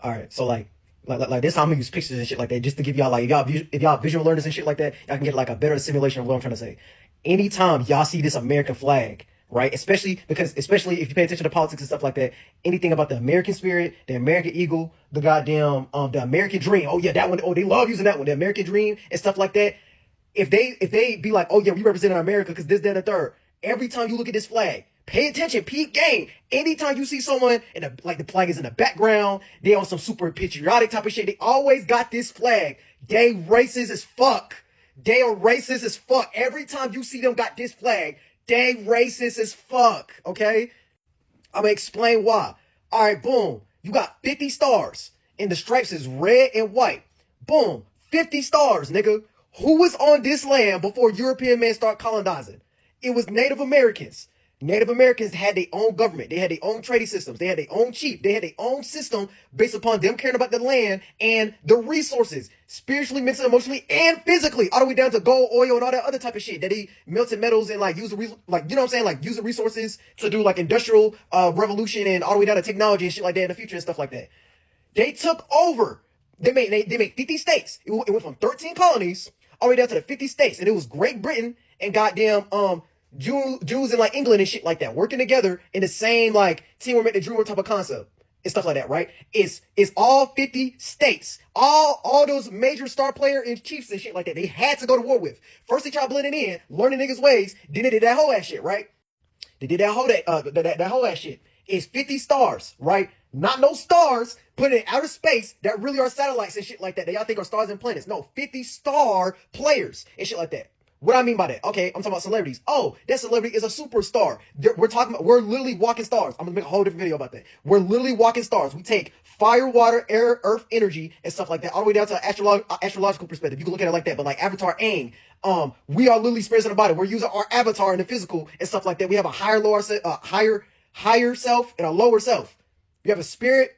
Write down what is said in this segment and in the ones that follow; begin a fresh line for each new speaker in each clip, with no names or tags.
All right, so like this, I'm gonna use pictures and shit like that just to give y'all like if y'all visual learners and shit like that, y'all can get like a better simulation of what I'm trying to say. Anytime y'all see this American flag, right? Especially if you pay attention to politics and stuff like that, anything about the American spirit, the American eagle, the goddamn the American dream. Oh yeah, that one. Oh, they love using that one, the American dream and stuff like that. If they be like, oh yeah, we represent America because this, that, and the third. Every time you look at this flag, pay attention, peep game. Anytime you see someone and like the flag is in the background, they on some super patriotic type of shit. They always got this flag. They racist as fuck. They are racist as fuck. Every time you see them got this flag, they racist as fuck. Okay, I'm gonna explain why. All right, boom. You got 50 stars, and the stripes is red and white. Boom, 50 stars, nigga. Who was on this land before European men start colonizing? It was Native Americans. Native Americans had their own government. They had their own trading systems. They had their own chief. They had their own system based upon them caring about the land and the resources, spiritually, mentally, emotionally, and physically, all the way down to gold, oil, and all that other type of shit that they melted metals and like use the like, you know what I'm saying, like use the resources to do like industrial revolution and all the way down to technology and shit like that in the future and stuff like that. They took over. They made 50 states. It went from 13 colonies all the way down to the 50 states, and it was Great Britain and goddamn Jews in like England and shit like that working together in the same like teamwork make the dream work type of concept and stuff like that, right? It's all 50 states, all those major star player and chiefs and shit like that. They had to go to war with. First they tried blending in, learning niggas' ways. Then they did that whole ass shit, right? They did that whole ass shit. It's 50 stars, right? Not no stars put in outer space that really are satellites and shit like that. They all think are stars and planets. No, 50 star players and shit like that. What I mean by that? Okay, I'm talking about celebrities. Oh, that celebrity is a superstar. We're literally walking stars. I'm gonna make a whole different video about that. We're literally walking stars. We take fire, water, air, earth, energy, and stuff like that, all the way down to astrological perspective. You can look at it like that, but like Avatar Aang, we are literally spirits in the body. We're using our avatar in the physical and stuff like that. We have a higher self and a lower self. You have a spirit,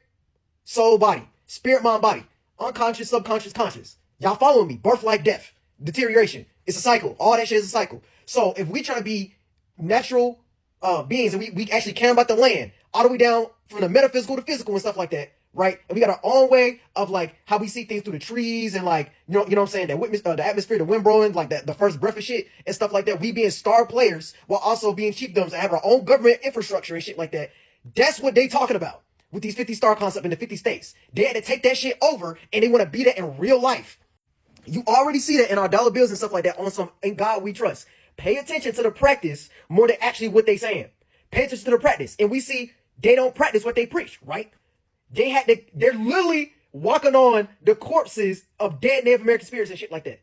soul, body, spirit, mind, body, unconscious, subconscious, conscious. Y'all following me? Birth, life, death, deterioration. It's a cycle. All that shit is a cycle. So if we try to be natural beings and we actually care about the land, all the way down from the metaphysical to physical and stuff like that, right? And we got our own way of like how we see things through the trees and like, you know what I'm saying? That the atmosphere, the wind blowing, like the first breath of shit and stuff like that. We being star players while also being chiefdoms and have our own government infrastructure and shit like that. That's what they talking about with these 50 star concept in the 50 states. They had to take that shit over and they want to be that in real life. You already see that in our dollar bills and stuff like that on some In God We Trust. Pay attention to the practice more than actually what they saying. Pay attention to the practice. And we see they don't practice what they preach, right? They're literally walking on the corpses of dead Native American spirits and shit like that.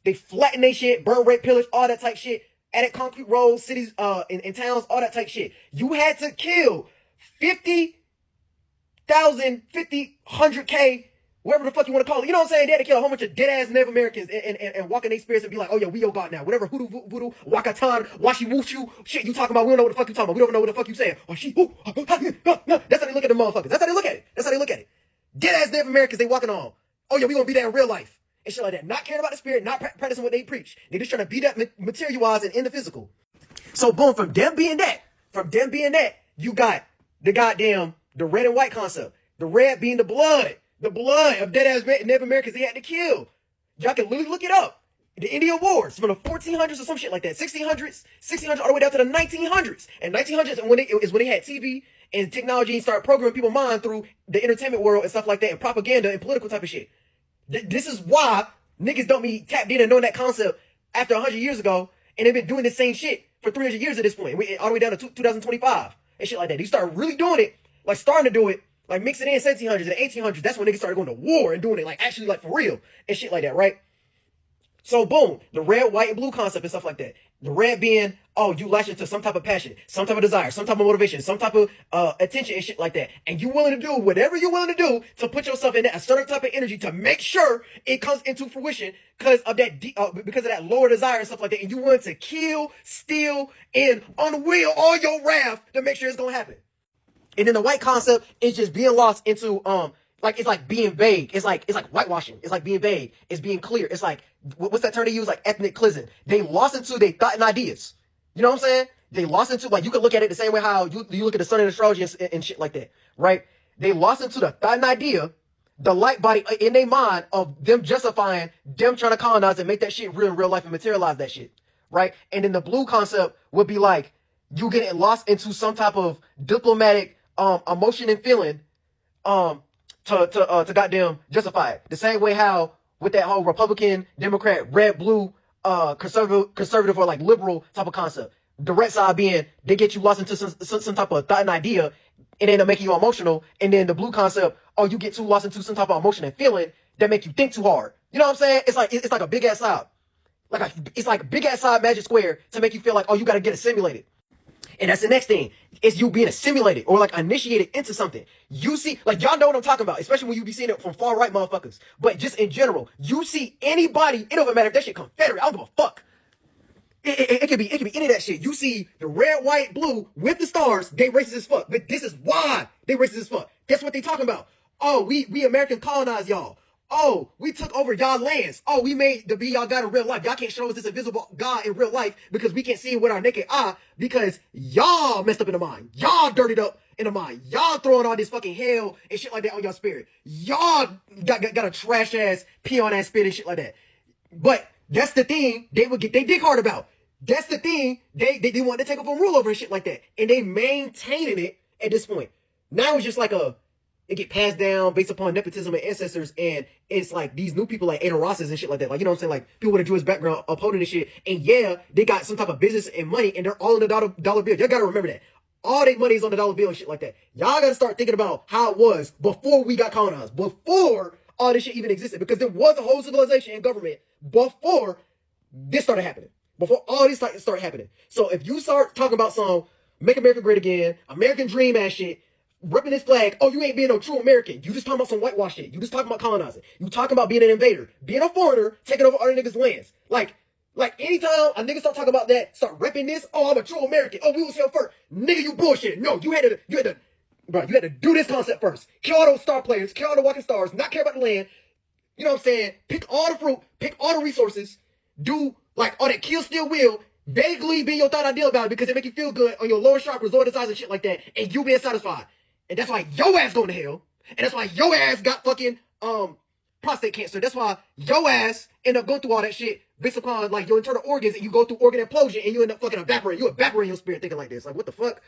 They flatten their shit, burn, rape, pillage, all that type shit. Added concrete roads, cities, in towns, all that type shit. You had to kill 50,000, 100K, whatever the fuck you want to call it. You know what I'm saying? They had to kill a whole bunch of dead-ass Native Americans and walk in their spirits and be like, oh yeah, we your God now. Whatever, hoodoo, voodoo, wakatan, washi, wushu, shit you talking about, we don't know what the fuck you talking about. We don't know what the fuck you saying. Oh, she, ooh, that's how they look at the motherfuckers. That's how they look at it. That's how they look at it. Dead-ass Native Americans, they walking on. Oh yeah, we gonna be that in real life. And shit like that. Not caring about the spirit, not practicing what they preach. They just trying to be that materialized and in the physical. So boom, from them being that, you got the goddamn, the red and white concept. The red being the blood of dead-ass Native Americans they had to kill. Y'all can literally look it up. The Indian Wars from the 1400s or some shit like that. 1600s all the way down to the 1900s. And 1900s is when they had TV and technology and started programming people's mind through the entertainment world and stuff like that and propaganda and political type of shit. This is why niggas don't be tapped in and knowing that concept after 100 years ago, and they've been doing the same shit for 300 years at this point, all the way down to 2025 and shit like that. You start really doing it, like starting to do it, like mixing in 1700s and 1800s. That's when niggas started going to war and doing it like actually like for real and shit like that, right? So boom, the red, white, and blue concept and stuff like that. The red being, oh, you latch into some type of passion, some type of desire, some type of motivation, some type of attention and shit like that. And you willing to do whatever you're willing to do to put yourself in that certain type of energy to make sure it comes into fruition because of that lower desire and stuff like that. And you willing to kill, steal, and unwheel all your wrath to make sure it's gonna happen. And then the white concept is just being lost into it's like being vague. It's like whitewashing. It's like being vague. It's being clear. It's like what's that term they use? Like ethnic cleansing. They lost into their thought and ideas. You know what I'm saying? They lost into like you can look at it the same way how you look at the sun and astrology and shit like that, right? They lost into the thought and idea, the light body in their mind of them justifying them trying to colonize and make that shit real in real life and materialize that shit, right? And then the blue concept would be like you getting lost into some type of diplomatic emotion and feeling to goddamn justify it. The same way how with that whole Republican, Democrat, red, blue, conservative or like liberal type of concept. The red side being they get you lost into some type of thought and idea, and then they make you emotional. And then the blue concept, oh, you get too lost into some type of emotion and feeling that make you think too hard. You know what I'm saying? It's like a big ass side, it's like a big ass side magic square to make you feel like, oh, you got to get assimilated. And that's the next thing, is you being assimilated or like initiated into something. You see, like y'all know what I'm talking about, especially when you be seeing it from far right motherfuckers. But just in general, you see anybody, it don't matter if that shit Confederate, I don't give a fuck. It could be any of that shit. You see the red, white, blue with the stars, they racist as fuck. But this is why they racist as fuck. That's what they talking about. Oh, we American colonized y'all. Oh, we took over y'all lands. Oh, we made the be y'all God in real life. Y'all can't show us this invisible God in real life because we can't see it with our naked eye because y'all messed up in the mind. Y'all dirtied up in the mind. Y'all throwing all this fucking hell and shit like that on y'all spirit. Y'all got a trash ass, peon ass spirit and shit like that. But that's the thing they would get they dick hard about. That's the thing they want to take over and rule over and shit like that. And they maintaining it at this point. Now it's just like it get passed down based upon nepotism and ancestors, and it's like these new people like Ada Rosses and shit like that. Like, you know what I'm saying? Like, people with a Jewish background upholding this shit. And yeah, they got some type of business and money, and they're all in the dollar bill. Y'all gotta remember that. All their money is on the dollar bill and shit like that. Y'all gotta start thinking about how it was before we got colonized, before all this shit even existed. Because there was a whole civilization and government before this started happening. Before all this started happening. So if you start talking about some Make America Great Again, American Dream ass shit, ripping this flag, oh, you ain't being no true American. You just talking about some whitewash shit. You just talking about colonizing. You talking about being an invader, being a foreigner, taking over other niggas' lands. Like anytime a nigga start talking about that, start ripping this, oh, I'm a true American. Oh, we was here first. Nigga, you bullshit. No, you had to do this concept first. Kill all those star players, kill all the walking stars, not care about the land. You know what I'm saying? Pick all the fruit, pick all the resources, do like all that kill, steal, will, vaguely be your thought idea about it because it make you feel good on your lower chakras, lower desires and shit like that, and you being satisfied. And that's why your ass going to hell. And that's why your ass got fucking prostate cancer. That's why your ass end up going through all that shit based upon like your internal organs, and you go through organ implosion and you end up fucking evaporating. You evaporate your spirit thinking like this. Like, what the fuck?